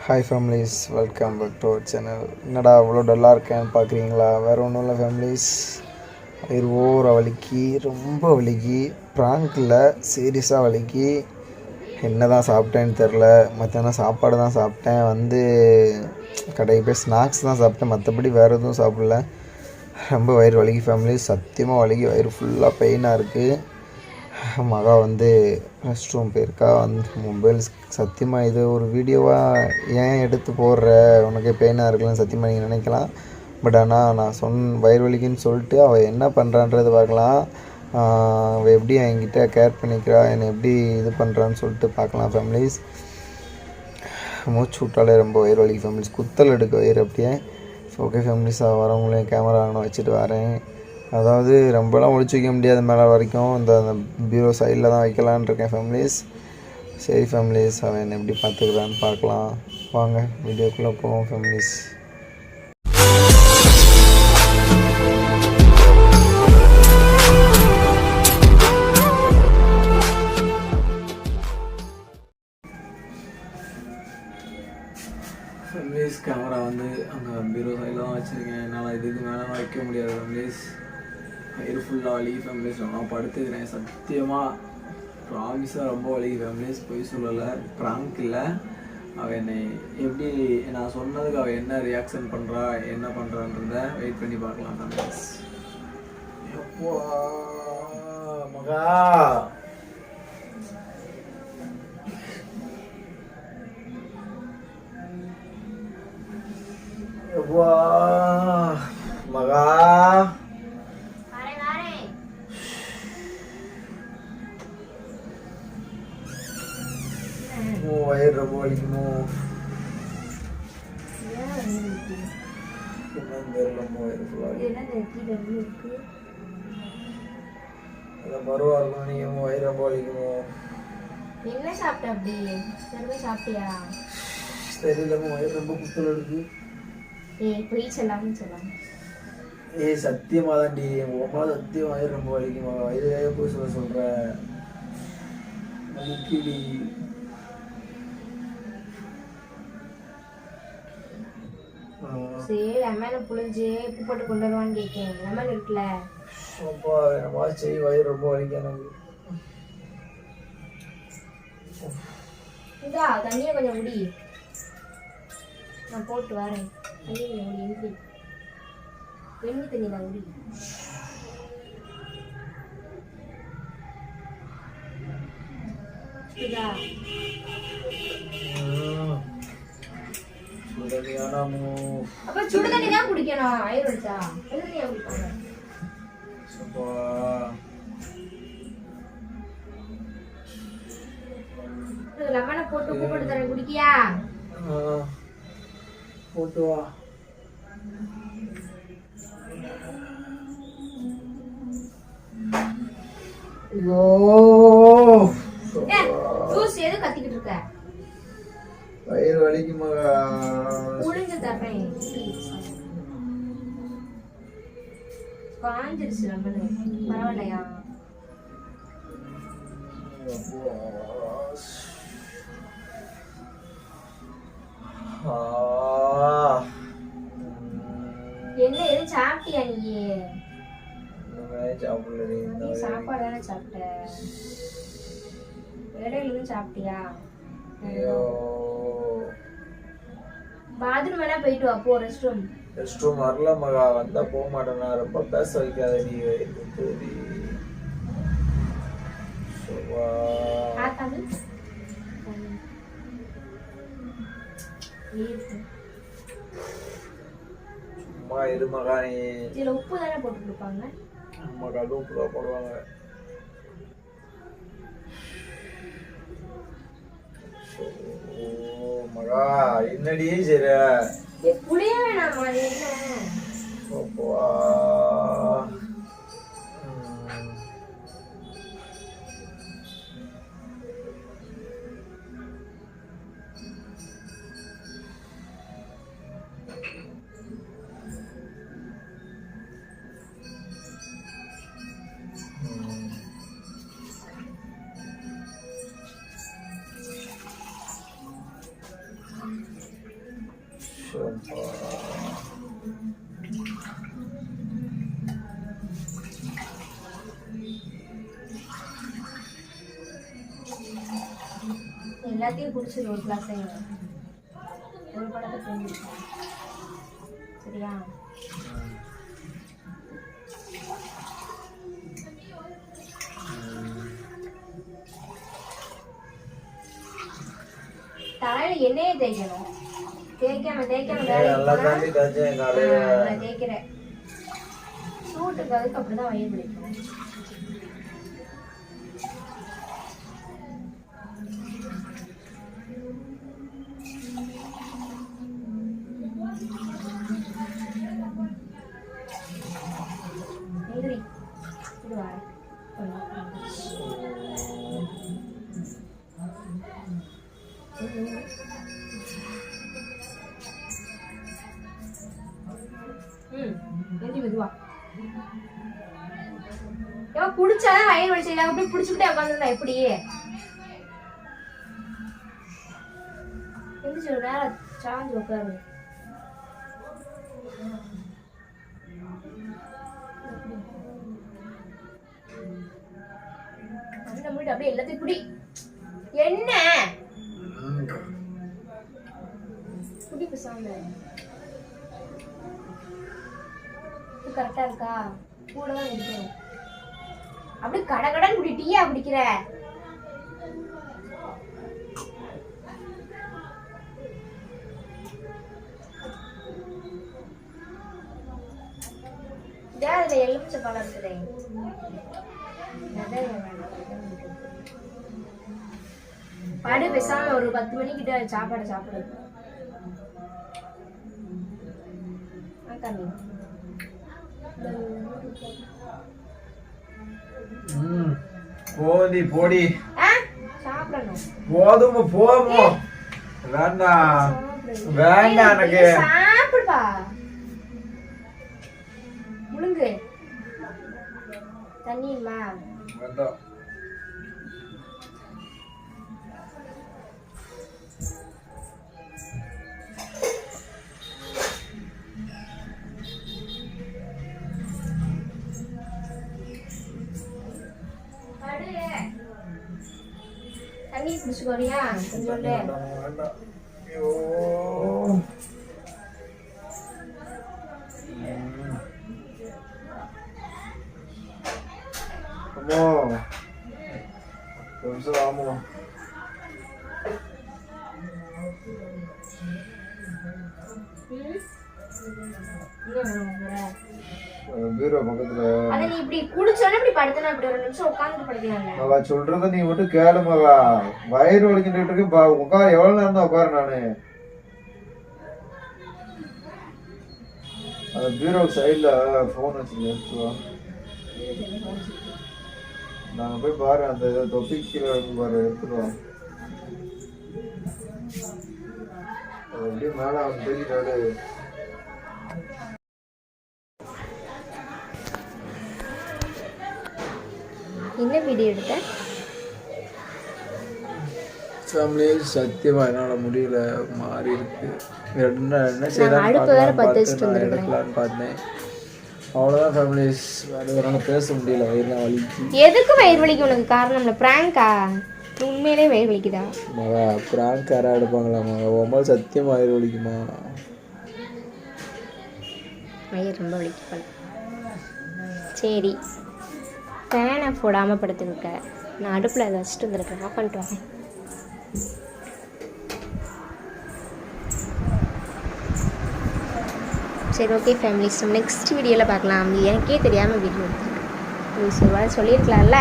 Hi families, welcome back to our channel. என்னடா அவ்வளோ டல்லாக இருக்கேன்னு பார்க்குறீங்களா? வேறு ஒன்றும் இல்லை ஃபேமிலிஸ், வயிறு ஓர வலிக்கு, ரொம்ப வலிக்கு, ப்ராங்கில் சீரியஸாக வலிக்கு. என்ன தான் சாப்பிட்டேன்னு தெரில. மத்தியானம் சாப்பாடு தான் சாப்பிட்டேன், கடைக்கு போய் ஸ்நாக்ஸ் தான் சாப்பிட்டேன், மற்றபடி வேறு எதுவும் சாப்பிடல. ரொம்ப வயிறு வலிக்கு ஃபேமிலிஸ், சத்தியமாக வலிக்கு, வயிறு ஃபுல்லாக பெயினாக இருக்குது. மகா ரெஸ்ட் ரூம் போயிருக்கா. மொபைல் சத்தியமாக இது ஒரு வீடியோவாக ஏன் எடுத்து போடுற, உனக்கே பெயினாக இருக்குன்னு சத்தியமாக நீங்கள் நினைக்கலாம். பட் ஆனால் நான் வயிறு வலிக்குன்னு சொல்லிட்டு அவள் என்ன பண்ணுறான்றது பார்க்கலாம். அவள் எப்படி என்கிட்ட கேர் பண்ணிக்கிறா, என்னை எப்படி இது பண்ணுறான்னு சொல்லிட்டு பார்க்கலாம் ஃபேமிலிஸ். மூச்சு விட்டாலே ரொம்ப வயிறு வலிக்கு ஃபேமிலிஸ், குத்தல் எடுக்க வயிறு அப்படியே. ஓகே ஃபேமிலிஸ், வரவங்களையும் கேமரா வச்சுட்டு வரேன். அதாவது ரொம்பலாம் ஒழிச்சு வைக்க முடியாது, மேலே வரைக்கும் இந்த பீரோ சைடில் தான் வைக்கலான்னு இருக்கேன் ஃபேமிலிஸ். சரி ஃபேமிலிஸ், அவன் என்னை எப்படி பார்த்துக்கிறான்னு பார்க்கலாம். வாங்க வீடியோக்குள்ளே போவோம் ஃபேமிலிஸ். ஃபேமிலிஸ், கேமரா அங்கே பீரோ சைடில் தான் வச்சுருக்கேன். என்னால் இதுக்கு மேலே வைக்க முடியாது ஃபேமிலிஸ். வயிறு ஃபுல்லாக வலி ஃபேமிலிஸ். நான் படுத்துக்கிறேன், சத்தியமாக ப்ராமிஸாக ரொம்ப வலி ஃபேமிலிஸ், பொய் சொல்லலை, ப்ராங்க் இல்லை. அவள் என்னை எப்படி நான் சொன்னதுக்கு அவள் என்ன ரியாக்ஷன் பண்ணுறா, என்ன பண்ணுறான்றத வெயிட் பண்ணி பார்க்கலாம் ஃபேமிலிஸ். எப்போ மகா எப்போ மகா வயிறு ரொம்ப வலிக்குமோ என்னன்னு தெரியல. வயிறு ஃபுல்லாக பருவா இருக்கும். நீங்கள் வயிறு ரொம்ப வலிக்குமோ? என்ன சாப்பிட்ட? அப்படி சரி சாப்பிட்டியா? தெரியலம்மா, வயிறு ரொம்ப குத்தல் இருக்கு. பொய் சொல்லாம சத்தியமா தான்டி, உங்க அம்மா சத்தியம் வயிறு ரொம்ப வலிக்குமா? வயிறு போய் சொல்ற வலிக்குடி. சரி, லெமனை புளிஞ்சு உப்பு போட்டு கொண்டு வருவான்னு கேட்கேன். லெமன் இருக்குல்ல, சரி, வயிறு ரொம்ப வலிக்க எனக்கு. இதா தண்ணியை கொஞ்சம் முடி, நான் போட்டு வரேன். தண்ணி கொஞ்சம் முடி, எம்பி வெண்ணி தண்ணி தான் முடி. இதா அப்ப சுடு தண்ணி தான் குடிக்கணும். வயிறு வலிச்சா தண்ணியா குடிப்பாங்க. லெமனை போட்டு உப்பு போட்டு தரேன், குடிக்கியா? போட்டு வா. ஜூஸ் எது கத்திக்கிட்டு இருக்க? வயிறு வலிக்குமா? புளிஞ்சு தரேன். காஞ்சிருச்சு லெமனு, பரவாயில்லையா? என்ன எதுவும் சாப்பிட்டியா? நீ சாப்பாடு தானே சாப்பிட்ட, இடையில எதுவும் சாப்பிட்டியா? பாத்ரூம் வேணா போயிட்டு வா, போ. ரெஸ்ட் ரூம் வரல மகா, வந்தா போக மாட்டேனா. ரொம்ப பேச வைக்காத நீ. சும்மா இரு மகா. நீ இதுல உப்பு தானே போட்டு கொடுப்பாங்க. மகா உப்பு தான் போடுவாங்க. மகா என்னடி சரி புளிய வேணாமா? என்ன எல்லாத்தையும் குடிச்சிரு ஒரு கிளாஸ் ஒரு படத்தை தூங்கி சரியா? தலையில எண்ணெயே தேய்க்கணும். தேய்க்காம தேய்க்கிறேன். சூட்டுக்கு அதுக்கு அப்படிதான் வயிறு பிடிக்கும். குடிச்சாதான் வயிறு வலிச்சு அப்படி புடிச்சுக்கிட்டே உட்காந்துருந்தா எப்படி? எந்திரிச்சு ஒரு நேரம் சாஞ்சு உட்காரு. அப்படியே எல்லாத்தையும் குடி. என்ன குடி பேசாம கரெக்டா இருக்கா? கூட தான் இருக்கணும். அப்படி கடகடன் குடி. டீயா குடிக்கிற? அதுல எலுமிச்சை பழம் இருக்குதே. படு பேசாம ஒரு 10 மணிக்கிட்ட சாப்பாடு சாப்பிடு. போடி போடி சாப்பிடணும். போதும் போதும். வேண்டாம் வேண்டாம் எனக்கு. சாப்பிடுப்பா. முழுங்கு. தண்ணி இல்ல வேண்டாம். தண்ணி குடிச்சுக்கோறியா? கொஞ்சோண்டு. ஐயோ அம்மா கொஞ்சம் ஆமா. பீரோ பக்கத்துல அத நீ இப்படி குடிச்சோனே இப்படி படுத்தனா இப்படி ஒரு நிமிஷம் உட்கார்ந்து படிக்கலாம்ல. மகா சொல்றத நீ மட்டும் கேளு மகா. வயிறு வலிக்கிட்டு இருக்கு. உட்கார எவ்வளவு நேரம் தான் உட்கார நானு? அந்த பீரோ சைட்ல போன் வச்சுக்கோ. நாங்க போய் பாரு. அந்த தொப்பி கீழே பாரு எடுத்துருவோம். அப்படியே மேல அவன் தூக்கிட்டாடு. என்ன வீடியோ எடுத்த? ஃபேமிலி சத்தியமா என்னால முடியல. மாறி இருக்கு. என்ன எடுக்கலான்னு பார்த்தேன். அவ்வளோதான் ஃபேமிலிஸ். வேற பேச முடியல. வயிறுலாம் வலிக்கு. எதுக்கு வயிறு வலிக்கு உனக்கு காரணம் இல்லை? பிராங்கா? உண்மையிலே வயிறு வலிக்குதா? மகா பிராங்க் யாரா எடுப்பாங்களா மகா? உமால் சத்தியமா வயிறு வலிக்குமா? வயிறு ரொம்ப வலிக்கு. சரி ஃபேனை போடாமல் படுத்துருக்க. நான் அடுப்பில் அதை வச்சுட்டு வந்துருக்கேன். ஆஃப் பண்ணிட்டு வரேன். சரி ஓகே ஃபேமிலிஸ், நம்ம நெக்ஸ்ட் வீடியோவில் பார்க்கலாம். எனக்கே தெரியாமல் வீடியோ எடுத்துருக்கேன். ஒரு சொல்லியிருக்கலாம்ல.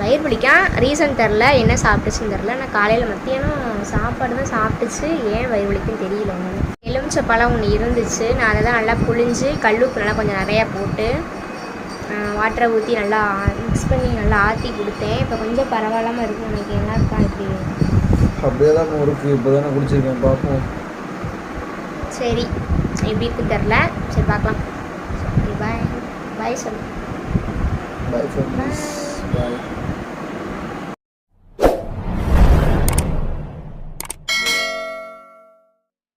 வயிறு பிடிக்கா ரீசன் தெரில. என்ன சாப்பிட்டுச்சுன்னு தெரில. நான் காலையில் மத்தியானம் சாப்பாடு தான் சாப்பிட்டுச்சு. ஏன் வயிறு வலிக்குன்னு தெரியல. எலுமிச்சை பழம் ஒன்று இருந்துச்சு. நான் அதை தான் நல்லா புழிஞ்சு கல்லுப்பு நல்லா கொஞ்சம் நிறையா போட்டு வாட்டரை ஊற்றி நல்லா மிக்ஸ் பண்ணி நல்லா ஆற்றி கொடுத்தேன். இப்போ கொஞ்சம் பரவாயில்லாமல் இருக்கும். எனக்கு என்ன இருக்கா இப்படி அப்படியே தான் இருக்குது. இப்போ தானே குடிச்சிருக்கேன். பார்ப்போம். சரி எப்படி இருக்குன்னு தெரில. சரி பார்க்கலாம். Okay bye. பாய் சொல்லு. பாய்.